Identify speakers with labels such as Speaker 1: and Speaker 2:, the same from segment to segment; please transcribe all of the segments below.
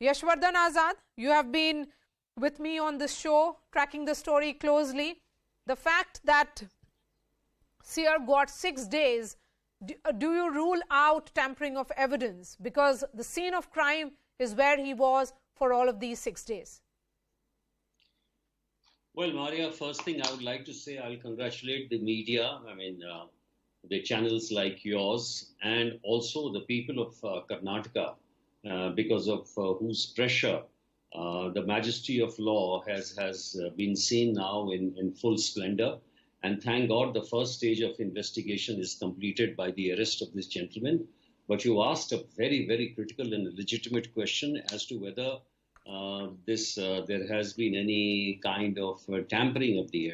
Speaker 1: Yashovardhan Azad, you have been with me on this show, tracking the story closely. The fact that Seer got 6 days, do you rule out tampering of evidence? Because the scene of crime is where he was for all of these 6 days.
Speaker 2: Well, Maria, first thing I would like to say, I'll congratulate the media, the channels like yours, and also the people of Karnataka, because of whose pressure the majesty of law has been seen now in full splendor. And thank God the first stage of investigation is completed by the arrest of this gentleman. But you asked a very, very critical and legitimate question as to whether there has been any kind of tampering of the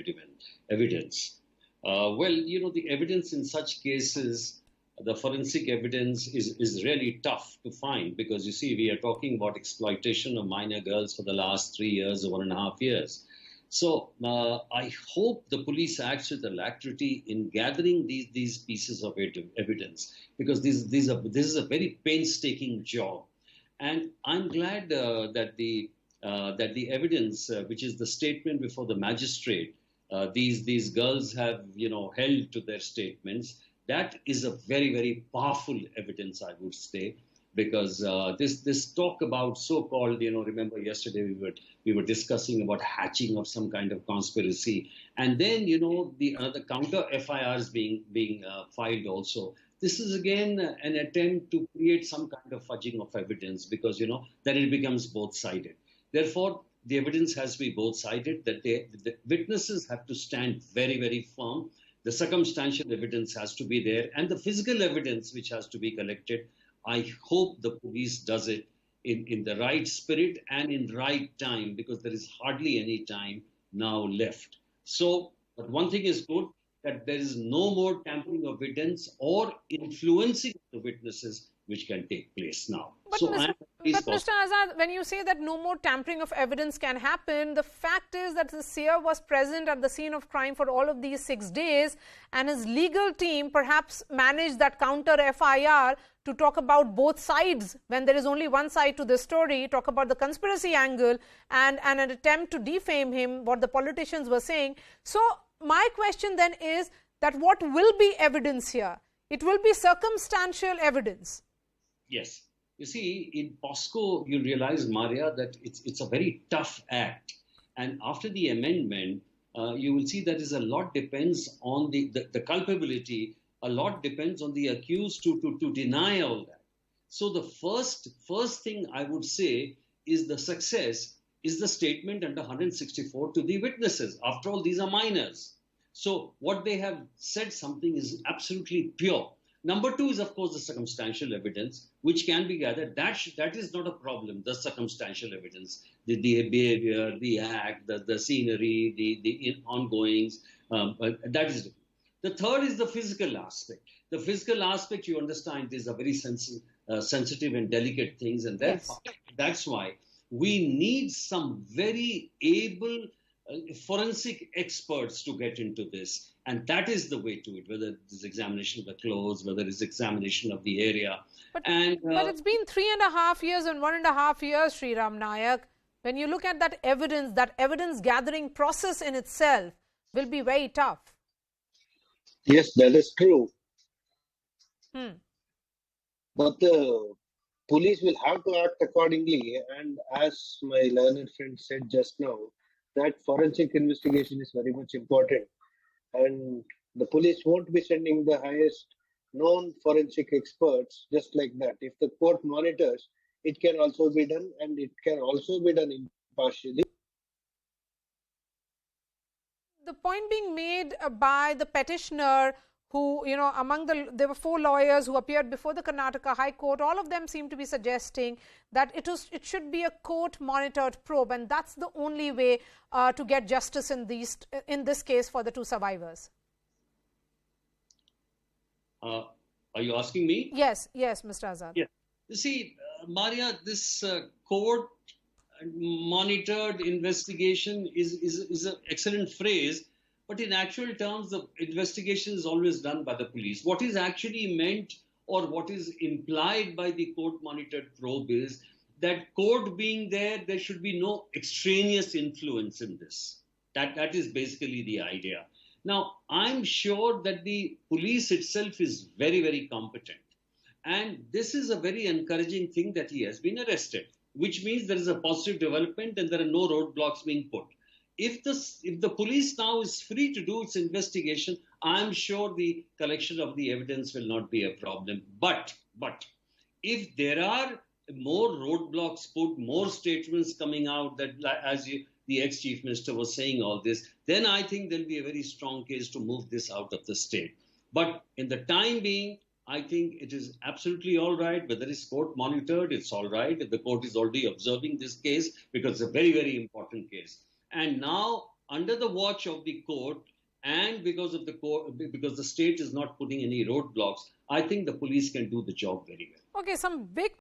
Speaker 2: evidence. Well, you know, the evidence in such cases, the forensic evidence is really tough to find because, you see, we are talking about exploitation of minor girls for the last 3 years or 1.5 years. So I hope the police acts with alacrity in gathering these pieces of evidence because this is a very painstaking job. And I'm glad that the evidence, which is the statement before the magistrate, these girls have, you know, held to their statements. That is a very, very powerful evidence, I would say, because this talk about so-called, you know, remember yesterday we were discussing about hatching of some kind of conspiracy, and then, you know, the counter FIRs being filed also. This is again an attempt to create some kind of fudging of evidence because, you know, then it becomes both-sided. Therefore, the evidence has to be both-sided, that the witnesses have to stand very, very firm. The circumstantial evidence has to be there, and the physical evidence which has to be collected. I hope the police does it in the right spirit and in right time because there is hardly any time now left. So, but one thing is good, that there is no more tampering of evidence or influencing the witnesses which can take place now.
Speaker 1: But, Mr. Azad, when you say that no more tampering of evidence can happen, the fact is that the Seer was present at the scene of crime for all of these 6 days, and his legal team perhaps managed that counter FIR to talk about both sides when there is only one side to the story, talk about the conspiracy angle and an attempt to defame him, what the politicians were saying. So my question then is that what will be evidence here? It will be circumstantial evidence.
Speaker 2: Yes. You see, in POCSO, you realize, Maria, that it's a very tough act. And after the amendment, you will see that is a lot depends on the culpability. A lot depends on the accused to deny all that. So the first thing I would say is the success is the statement under 164 to the witnesses. After all, these are minors. So what they have said something is absolutely pure. Number two is, of course, the circumstantial evidence, which can be gathered. That is not a problem, the circumstantial evidence, the behavior, the act, the scenery, the ongoings, that is different. The third is the physical aspect. The physical aspect, you understand, is a very sensitive and delicate things, and therefore, that's why we need some very able forensic experts to get into this. And that is the way to it, whether it's examination of the clothes, whether it's examination of the area.
Speaker 1: But it's been 3.5 years and 1.5 years, Sriram Nayak. When you look at that evidence gathering process in itself will be very tough.
Speaker 3: Yes, that is true. But the police will have to act accordingly. And as my learned friend said just now, that forensic investigation is very much important. And the police won't be sending the highest known forensic experts just like that. If the court monitors, it can also be done, and it can also be done impartially.
Speaker 1: The point being made by the petitioner who, you know, there were 4 lawyers who appeared before the Karnataka High Court. All of them seem to be suggesting that it should be a court-monitored probe, and that's the only way to get justice in this case for the 2 survivors.
Speaker 2: Are you asking me?
Speaker 1: Yes, Mr. Azad.
Speaker 2: Yeah. You see, Maria, this court-monitored investigation is an excellent phrase. But in actual terms, the investigation is always done by the police. What is actually meant or what is implied by the court-monitored probe is that court being there, there should be no extraneous influence in this. That is basically the idea. Now, I'm sure that the police itself is very, very competent. And this is a very encouraging thing that he has been arrested, which means there is a positive development and there are no roadblocks being put. If the police now is free to do its investigation, I'm sure the collection of the evidence will not be a problem. But if there are more roadblocks put, more statements coming out that, as the ex-chief minister was saying all this, then I think there'll be a very strong case to move this out of the state. But in the time being, I think it is absolutely all right. Whether it's court monitored, it's all right. If the court is already observing this case, because it's a very, very important case. And now, under the watch of the court, and because of the court, because the state is not putting any roadblocks, I think the police can do the job very well.
Speaker 1: Okay, some big